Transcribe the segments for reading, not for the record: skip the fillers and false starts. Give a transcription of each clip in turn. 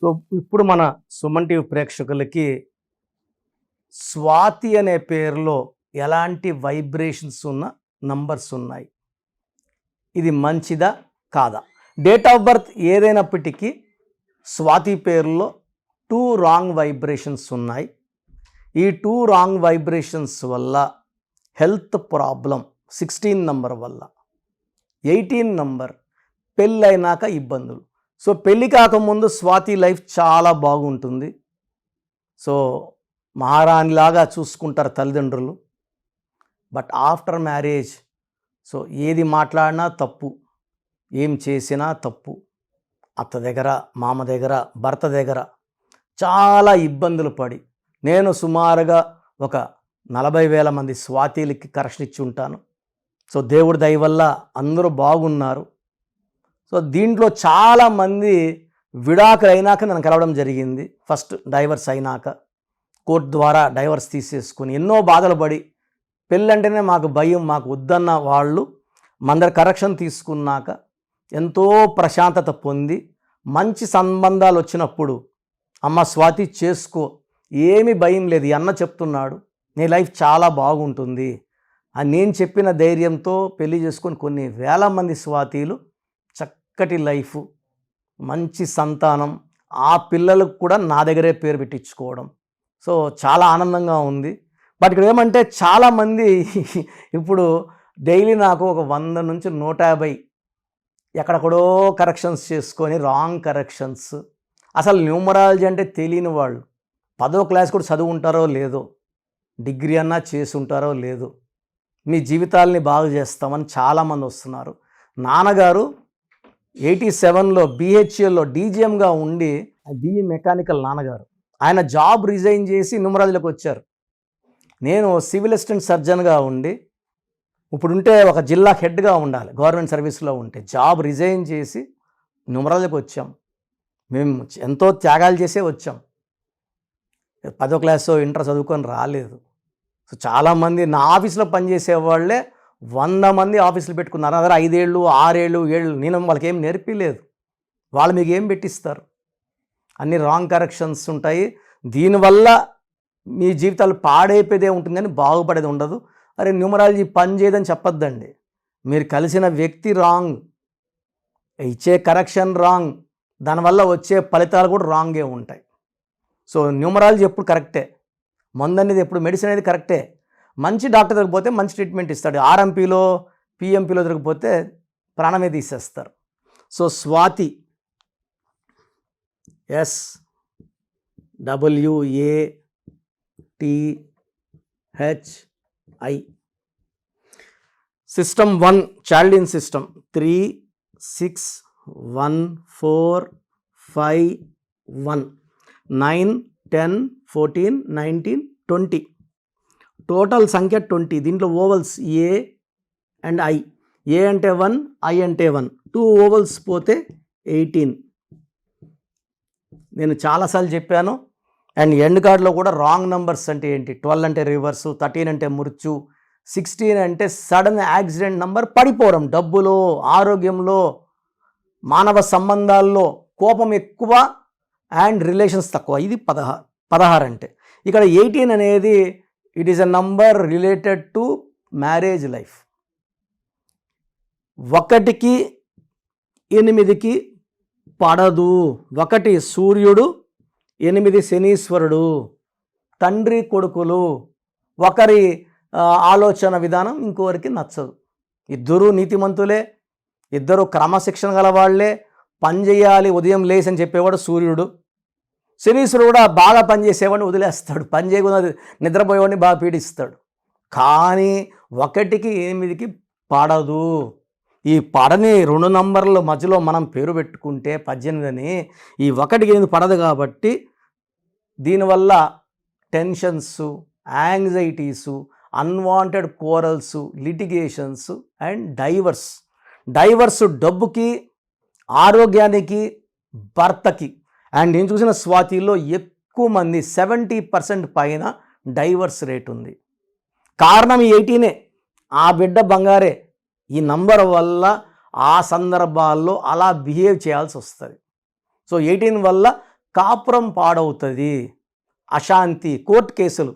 So ఇప్పుడు మన Suman TV ప్రేక్షకులకి స్వాతి అనే పేరులో ఎలాంటి వైబ్రేషన్స్ ఉన్న నంబర్స్ ఉన్నాయి, ఇది మంచిదా కాదా? డేట్ ఆఫ్ బర్త్ ఏదైనప్పటికీ స్వాతి పేరులో 2 రాంగ్ వైబ్రేషన్స్ ఉన్నాయి. ఈ 2 రాంగ్ వైబ్రేషన్స్ వల్ల హెల్త్ ప్రాబ్లం 16 నంబర్ వల్ల, 18 నంబర్ పెళ్ళైనాక ఇబ్బందులు. సో పెళ్ళి కాకముందు స్వాతి లైఫ్ చాలా బాగుంటుంది. సో మహారాణిలాగా చూసుకుంటారు తల్లిదండ్రులు. బట్ ఆఫ్టర్ మ్యారేజ్ సో ఏది మాట్లాడినా తప్పు, ఏం చేసినా తప్పు. అత్త దగ్గర, మామ దగ్గర, భర్త దగ్గర చాలా ఇబ్బందులు పడి నేను సుమారుగా ఒక 40,000 మంది స్వాతీలకి కరెక్షన్ ఇచ్చి ఉంటాను. సో దేవుడి దయ వల్ల అందరూ బాగున్నారు. సో దీంట్లో చాలామంది విడాకులు అయినాక నన్ను కలవడం జరిగింది. ఫస్ట్ డైవర్స్ అయినాక కోర్టు ద్వారా డైవర్స్ తీసేసుకొని ఎన్నో బాధలు పడి పెళ్ళంటేనే మాకు భయం, మాకు వద్దన్న వాళ్ళు మందరి కరెక్షన్ తీసుకున్నాక ఎంతో ప్రశాంతత పొంది మంచి సంబంధాలు వచ్చినప్పుడు అమ్మ స్వాతి చేసుకో, ఏమీ భయం లేదు, ఈ అన్న చెప్తున్నాడు నీ లైఫ్ చాలా బాగుంటుంది అని నేను చెప్పిన ధైర్యంతో పెళ్లి చేసుకొని కొన్ని వేల మంది స్వాతీలు చక్కటి లైఫ్, మంచి సంతానం, ఆ పిల్లలకు కూడా నా దగ్గరే పేరు పెట్టించుకోవడం. సో చాలా ఆనందంగా ఉంది. బట్ ఇక్కడ ఏమంటే చాలామంది ఇప్పుడు డైలీ నాకు ఒక 100 నుంచి 150 ఎక్కడెక్కడో కరెక్షన్స్ చేసుకొని రాంగ్ కరెక్షన్స్. అసలు న్యూమరాలజీ అంటే తెలియని వాళ్ళు 10వ క్లాస్ కూడా చదువు ఉంటారో లేదో, డిగ్రీ అన్నా చేసి ఉంటారో లేదో, మీ జీవితాలని బాగు చేస్తామని చాలామంది వస్తున్నారు. నాన్నగారు 87లో BHELలో డీజీఎంగా ఉండి BE మెకానికల్ నాన్నగారు, ఆయన జాబ్ రిజైన్ చేసి న్యూమరాలజీలోకి వచ్చారు. నేను సివిల్ అసిస్టెంట్ సర్జన్గా ఉండి ఇప్పుడుంటే ఒక జిల్లా హెడ్గా ఉండాలి, గవర్నమెంట్ సర్వీస్లో ఉంటే జాబ్ రిజైన్ చేసి న్యూమరాలజీకి వచ్చాం. మేము ఎంతో త్యాగాలు చేసే వచ్చాం. 10వ క్లాస్ ఇంటర్ చదువుకొని రాలేదు. సో చాలామంది నా ఆఫీస్లో పనిచేసే వాళ్ళే 100 మంది ఆఫీసులు పెట్టుకున్నారు. అదే 5 ఏళ్ళు 6 ఏళ్ళు 7 ఏళ్ళు నేను వాళ్ళకి ఏం నేర్పిలేదు. వాళ్ళు మీకు ఏం పెట్టిస్తారు? అన్ని రాంగ్ కరెక్షన్స్ ఉంటాయి. దీనివల్ల మీ జీవితాలు పాడైపోయేదే ఉంటుంది కానీ బాగుపడేది ఉండదు. అరే న్యూమరాలజీ పని చేయదని చెప్పొద్దండి. మీరు కలిసిన వ్యక్తి రాంగ్, ఇచ్చే కరెక్షన్ రాంగ్, దానివల్ల వచ్చే ఫలితాలు కూడా రాంగే ఉంటాయి. సో న్యూమరాలజీ ఎప్పుడు కరెక్టే, మందు అనేది ఎప్పుడు మెడిసిన్ అనేది కరెక్టే. మంచి డాక్టర్ దొరికిపోతే మంచి ట్రీట్మెంట్ ఇస్తాడు. RMPలో PMPలో దొరికిపోతే ప్రాణమే తీసేస్తారు. So Swathi SWATHI system 1 Chaldean system 3 6 1 4 5 1 9 10 14 19 20 total సంఖ్య 20. దీంట్లో ovals A and I. A అంటే 1, I అంటే 1, 2 ఓవల్స్ పోతే 18. నేను చాలాసార్లు చెప్పాను. అండ్ ఎండ్ కార్డ్లో కూడా రాంగ్ నంబర్స్ అంటే ఏంటి, 12 అంటే రివర్సు, 13 అంటే మృత్యు, 16 అంటే సడన్ యాక్సిడెంట్ నంబర్, పడిపోవడం, డబ్బులో, ఆరోగ్యంలో, మానవ సంబంధాల్లో కోపం ఎక్కువ అండ్ రిలేషన్స్ తక్కువ. ఇది 16 అంటే. ఇక్కడ 18 అనేది it is a number related to marriage life. 1కి 8కి పడదు. 1 సూర్యుడు, 8 శనీశ్వరుడు, తండ్రి కొడుకులు, ఒకరి ఆలోచన విధానం ఇంకొకరికి నచ్చదు. ఇద్దరు నీతిమంతులే, ఇద్దరు క్రమశిక్షణ గల వాళ్ళే, పని చేయాలి ఉదయం లేసి అని చెప్పేవాడు సూర్యుడు. శనీశ్వరుడు కూడా బాగా పనిచేసేవాడిని వదిలేస్తాడు, పని చేయకుండా నిద్రపోయేవాడిని బాగా పీడిస్తాడు. కానీ 1కి 8కి పడదు. ఈ పడని 2 నంబర్ల మధ్యలో మనం పేరు పెట్టుకుంటే 18 అని, ఈ 1కి 8 పడదు కాబట్టి దీనివల్ల tensions, anxieties, unwanted quarrels, litigations and divorce డబ్బుకి, ఆరోగ్యానికి, భర్తకి. అండ్ నేను చూసిన స్వాతిలో ఎక్కువ మంది 70% పైన డైవర్స్ రేట్ ఉంది. కారణం ఈ 18. ఆ బిడ్డ బంగారే. ఈ నంబర్ వల్ల ఆ సందర్భాల్లో అలా బిహేవ్ చేయాల్సి వస్తుంది. సో 18 వల్ల కాపురం పాడవుతుంది, అశాంతి, కోర్టు కేసులు.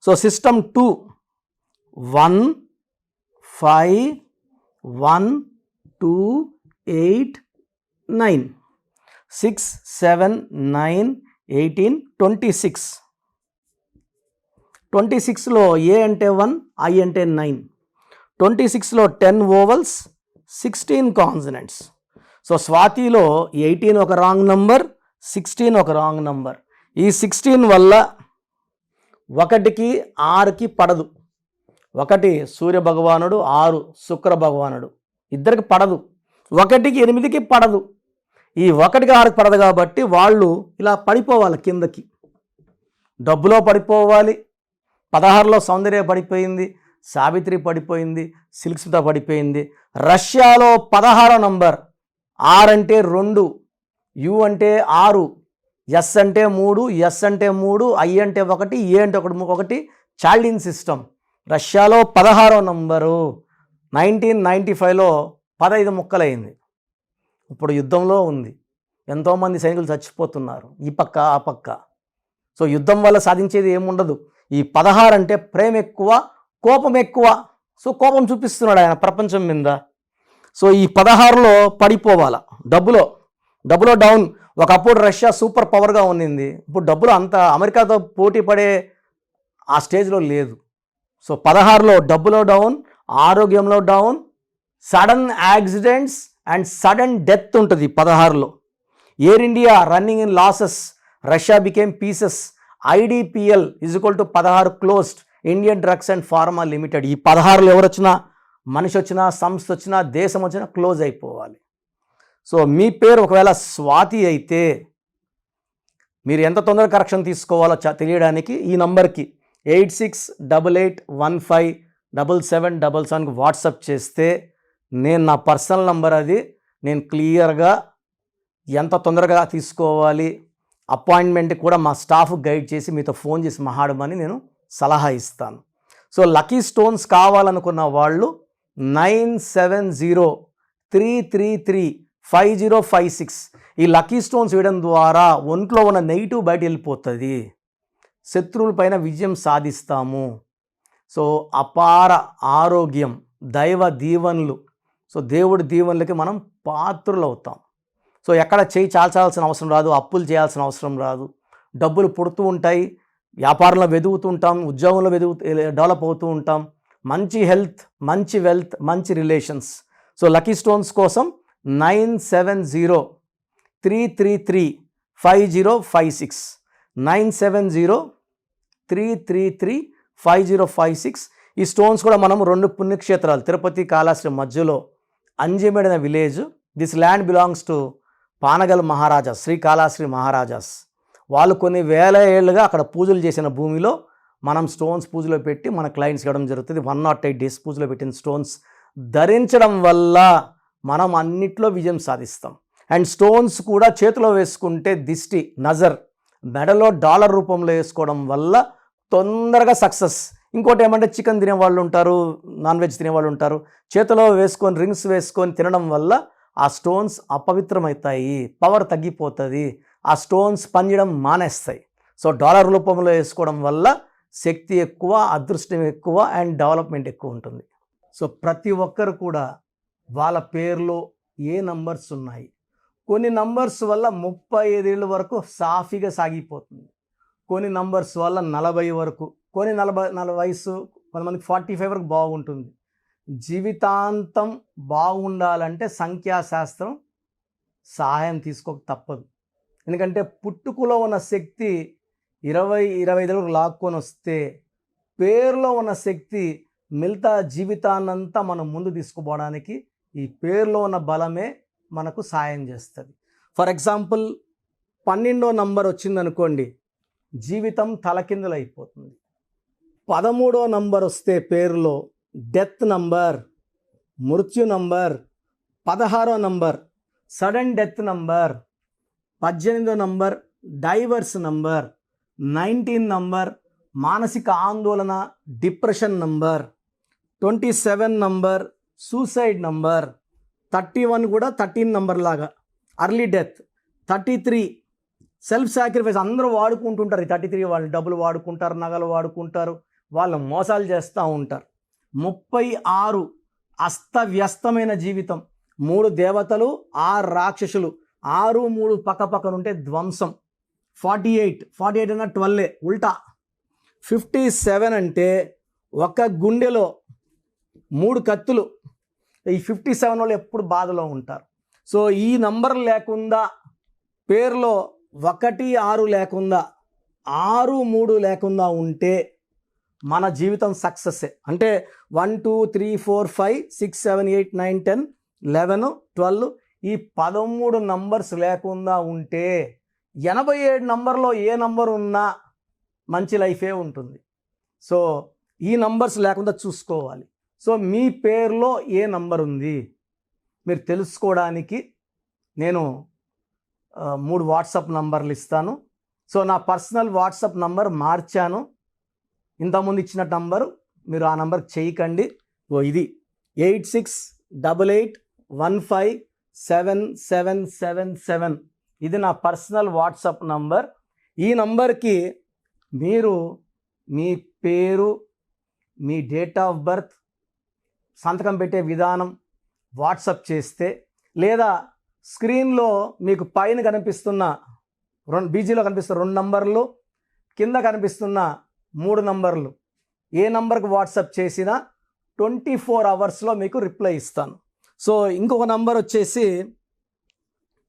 So system 2 1 5 1 2 8 9 6 7 9 18 26. 26లో ఏ అంటే 1, ఐ అంటే 9. 26లో 10 ఓవల్స్, 16 కాన్సనెంట్స్. సో స్వాతిలో 18 ఒక రాంగ్ నంబర్, 16 ఒక రాంగ్ నంబర్. ఈ 16 వల్ల 1కి 6కి పడదు. 1 సూర్య భగవానుడు, 6 శుక్ర భగవానుడు, ఇద్దరికి పడదు. 1కి 8కి పడదు. ఈ 1కి 6కి పడదు కాబట్టి వాళ్ళు ఇలా పడిపోవాలి కిందకి. డబ్బులో పడిపోవాలి. 16లో సౌందర్య పడిపోయింది, సావిత్రి పడిపోయింది, సిల్క్ స్మిత పడిపోయింది. రష్యాలో 16వ నంబర్, ఆర్ అంటే 2, యు అంటే 6, ఎస్ అంటే 3, ఎస్ అంటే 3, ఐ అంటే 1, ఏ అంటే 1. చాల్డిన్ సిస్టమ్ రష్యాలో 16వ నంబరు. 1995లో 15 ముక్కలైంది. ఇప్పుడు యుద్ధంలో ఉంది. ఎంతోమంది సైనికులు చచ్చిపోతున్నారు, ఈ పక్క ఆ పక్క. సో యుద్ధం వల్ల సాధించేది ఏముండదు. ఈ 16 అంటే ప్రేమ ఎక్కువ, కోపం ఎక్కువ. సో కోపం చూపిస్తున్నాడు ఆయన ప్రపంచం మీద. సో ఈ 16లో పడిపోవాల. డబ్బులో డౌన్. ఒకప్పుడు రష్యా సూపర్ పవర్గా ఉన్నింది, ఇప్పుడు డబ్బులు అంత అమెరికాతో పోటీ పడే ఆ స్టేజ్లో లేదు. సో 16లో డబ్బులో డౌన్, ఆరోగ్యంలో down, sudden accidents and sudden death ఉంటుంది 16లో. Air India running in losses, Russia became pieces. IDPL = 16 closed, Indian drugs and pharma limited. ఈ 16లో ఎవరు వచ్చినా, మనిషి వచ్చినా, సంస్థ వచ్చినా, దేశం వచ్చినా క్లోజ్ అయిపోవాలి. సో మీ పేరు ఒకవేళ స్వాతి అయితే మీరు ఎంత తొందరగా కరెక్షన్ తీసుకోవాలో తెలియడానికి ఈ నంబర్కి 8688157777కి వాట్సాప్ చేస్తే నేను నా పర్సనల్ నంబర్ అది, నేను క్లియర్గా ఎంత తొందరగా తీసుకోవాలి, అపాయింట్మెంట్ కూడా మా స్టాఫ్ గైడ్ చేసి మీతో ఫోన్ చేసి మాట్లాడమని నేను సలహా ఇస్తాను. సో లక్కీ స్టోన్స్ కావాలనుకున్న వాళ్ళు 9703335056 ఈ లక్కీ స్టోన్స్ వేయడం ద్వారా ఒంట్లో ఉన్న నెగిటివ్ బయట వెళ్ళిపోతుంది, శత్రువులపైన విజయం సాధిస్తాము. సో అపార ఆరోగ్యం, దైవ దీవెనలు, సో దేవుడి దీవెనలకి మనం పాత్రులు అవుతాం. సో ఎక్కడ చేయి చాల్చాల్సిన అవసరం రాదు, అప్పులు చేయాల్సిన అవసరం రాదు. డబ్బులు పుడుతూ ఉంటాయి, వ్యాపారంలో వెదుగుతుంటాం, ఉద్యోగంలో డెవలప్ అవుతూ ఉంటాం. మంచి హెల్త్, మంచి వెల్త్, మంచి రిలేషన్స్. సో లక్కీ స్టోన్స్ కోసం 9703335056 9703335056. ఈ స్టోన్స్ కూడా మనం 2 పుణ్యక్షేత్రాలు, తిరుపతి కాళహస్తి మధ్యలో అంజమేడిన village. This land belongs to Panagal maharajas, Sri Kalahasti maharajas. వాళ్ళు కొన్ని వేల ఏళ్ళుగా అక్కడ పూజలు చేసిన భూమిలో మనం స్టోన్స్ పూజలో పెట్టి మన క్లయింట్స్ ఇవ్వడం జరుగుతుంది. 108 డేస్ పూజలో పెట్టిన స్టోన్స్ ధరించడం వల్ల మనం అన్నిట్లో విజయం సాధిస్తాం. అండ్ స్టోన్స్ కూడా చేతిలో వేసుకుంటే దిష్టి, నజర్, మెడలో డాలర్ రూపంలో వేసుకోవడం వల్ల తొందరగా సక్సెస్. ఇంకోటి ఏమంటే చికెన్ తినేవాళ్ళు ఉంటారు, నాన్ వెజ్ తినేవాళ్ళు ఉంటారు, చేతిలో వేసుకొని రింగ్స్ వేసుకొని తినడం వల్ల ఆ స్టోన్స్ అపవిత్రమవుతాయి, పవర్ తగ్గిపోతుంది, ఆ స్టోన్స్ పనిచేయడం మానేస్తాయి. సో డాలర్ రూపంలో వేసుకోవడం వల్ల శక్తి ఎక్కువ, అదృష్టం ఎక్కువ అండ్ డెవలప్మెంట్ ఎక్కువ ఉంటుంది. సో ప్రతి ఒక్కరు కూడా వాళ్ళ పేరులో ఏ నంబర్స్ ఉన్నాయి, కొన్ని నంబర్స్ వల్ల 35 ఏళ్ళ వరకు సాఫీగా సాగిపోతుంది, కొన్ని నంబర్స్ వల్ల 40 వరకు, కొన్ని 40 వయసు, కొంతమందికి 45 వరకు బాగుంటుంది. జీవితాంతం బాగుండాలంటే సంఖ్యాశాస్త్రం సహాయం తీసుకోక తప్పదు. ఎందుకంటే పుట్టుకలో ఉన్న శక్తి 20-25 వరకు లాక్కొని వస్తే పేరులో ఉన్న శక్తి మిగతా జీవితాన్నంతా మనం ముందు తీసుకుపోవడానికి ఈ పేరులో ఉన్న బలమే మనకు సాయం చేస్తుంది. ఫర్ ఎగ్జాంపుల్ 12వ నంబర్ వచ్చిందనుకోండి, జీవితం తలకిందులు అయిపోతుంది. 13వ నంబర్ వస్తే పేరులో డెత్ నంబర్, మృత్యు నంబర్. 16వ నంబర్ సడన్ డెత్ నంబర్. 18వ నంబర్ డైవర్స్ నంబర్. 19 నంబర్ మానసిక ఆందోళన, depression number. 27 number suicide number. 31 కూడా 13 నంబర్ లాగా అర్లీ డెత్. 33 సెల్ఫ్ సాక్రిఫైస్ అందరూ వాడుకుంటుంటారు. ఈ 33 వాళ్ళు డబ్బులు వాడుకుంటారు, నగలు వాడుకుంటారు, వాళ్ళు మోసాలు చేస్తూ ఉంటారు. 36 అస్తవ్యస్తమైన జీవితం, 3 దేవతలు 6 రాక్షసులు, 6 3 పక్కపక్కనుంటే ధ్వంసం. 48 అన్న 12 ఉల్టా. 57 అంటే ఒక గుండెలో 3 కత్తులు. ఈ 57 వాళ్ళు ఎప్పుడు బాధలో ఉంటారు. సో ఈ నంబర్ లేకుండా, పేరులో 1 6 లేకుండా, 6 3 లేకుండా ఉంటే మన జీవితం సక్సెస్సే. అంటే 1 2 3 4 5 6 7 8 9 10 11 12 ఈ 13 నంబర్స్ లేకుండా ఉంటే 87 నంబర్లో ఏ నంబర్ ఉన్నా మంచి లైఫే ఉంటుంది. సో ఈ నంబర్స్ లేకుండా చూసుకోవాలి. సో మీ పేరులో ఏ నంబర్ ఉంది మీరు తెలుసుకోవడానికి నేను 3 వాట్సాప్ నంబర్లు ఇస్తాను. సో నా పర్సనల్ వాట్సాప్ నంబర్ మార్చాను. ఇంతకుముందు ఇచ్చిన నంబరు మీరు ఆ నంబర్కి చేయకండి. ఇది 8688157777. ఇది నా పర్సనల్ వాట్సాప్ నంబర్. ఈ నంబర్కి మీరు మీ పేరు, మీ డేట్ ఆఫ్ బర్త్, సంతకం పెట్టే విధానం వాట్సాప్ చేస్తే, లేదా స్క్రీన్లో మీకు పైన కనిపిస్తున్న బీజీలో కనిపిస్తున్న 2 నంబర్లు, కింద కనిపిస్తున్న 3 నంబర్లు, ఏ నంబర్కి వాట్సాప్ చేసినా 24 అవర్స్లో మీకు రిప్లై ఇస్తాను. సో ఇంకొక నంబర్ వచ్చేసి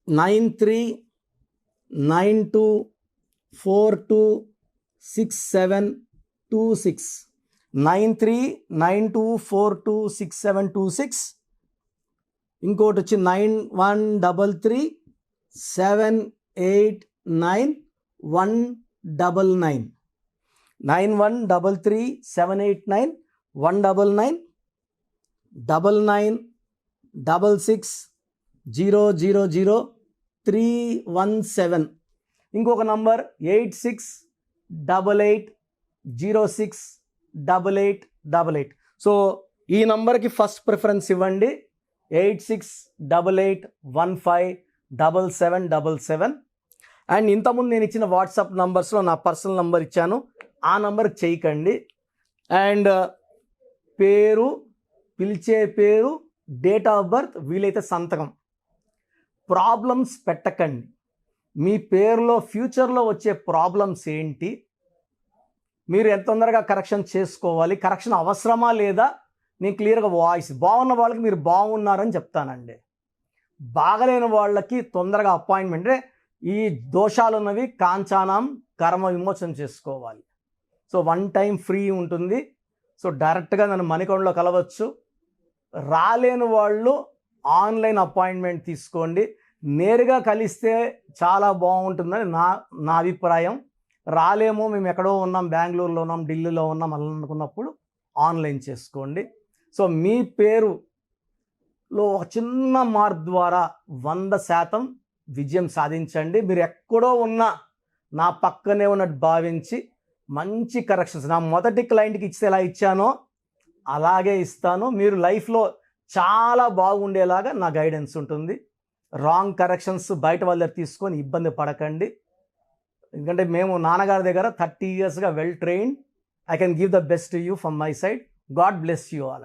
9392426726 9392426726. ఇంకోటి వచ్చి 9133789199 9133789199 9966000317. ఇంకొక నంబర్ 8688068888. సో ఈ నంబర్కి ఫస్ట్ ప్రిఫరెన్స్ ఇవ్వండి. 8688157777. అండ్ ఇంతకుముందు నేను ఇచ్చిన వాట్సాప్ నంబర్స్లో నా పర్సనల్ నంబర్ ఇచ్చాను, ఆ నంబర్కి చేయకండి. అండ్ పేరు, పిలిచే పేరు, డేట్ ఆఫ్ బర్త్, వీలైతే సంతకం. ప్రాబ్లమ్స్ పెట్టకండి. మీ పేరులో ఫ్యూచర్లో వచ్చే ప్రాబ్లమ్స్ ఏంటి, మీరు ఎంత తొందరగా కరెక్షన్ చేసుకోవాలి, కరెక్షన్ అవసరమా లేదా, నేను క్లియర్గా వాయిస్ బాగున్న వాళ్ళకి మీరు బాగున్నారని చెప్తానండి. బాగలేని వాళ్ళకి తొందరగా అపాయింట్మెంట్, అంటే ఈ దోషాలు ఉన్నవి కాంచానం కర్మ విమోచన చేసుకోవాలి. సో 1 టైం ఫ్రీ ఉంటుంది. సో డైరెక్ట్గా నన్ను మణికొండలో కలవచ్చు. రాలేని వాళ్ళు ఆన్లైన్ అపాయింట్మెంట్ తీసుకోండి. నేరుగా కలిస్తే చాలా బాగుంటుందని నా అభిప్రాయం. రాలేమో, మేము ఎక్కడో ఉన్నాం, బెంగళూరులో ఉన్నాం, ఢిల్లీలో ఉన్నాం అలా అనుకున్నప్పుడు ఆన్లైన్ చేసుకోండి. సో మీ పేరులో ఒక చిన్న మార్పు ద్వారా 100% విజయం సాధించండి. మీరు ఎక్కడో ఉన్నా నా పక్కనే ఉన్నట్టు భావించి మంచి కరెక్షన్స్, నా మొదటి క్లయింట్కి ఇస్తే ఎలా ఇచ్చానో అలాగే ఇస్తాను. మీరు లైఫ్లో చాలా బాగుండేలాగా నా గైడెన్స్ ఉంటుంది. రాంగ్ కరెక్షన్స్ బయట వాళ్ళ దగ్గర తీసుకొని ఇబ్బంది పడకండి. ఎందుకంటే మేము నాన్నగారి దగ్గర 30 yearsగా well trained. I can give the best to you from my side. God bless you all.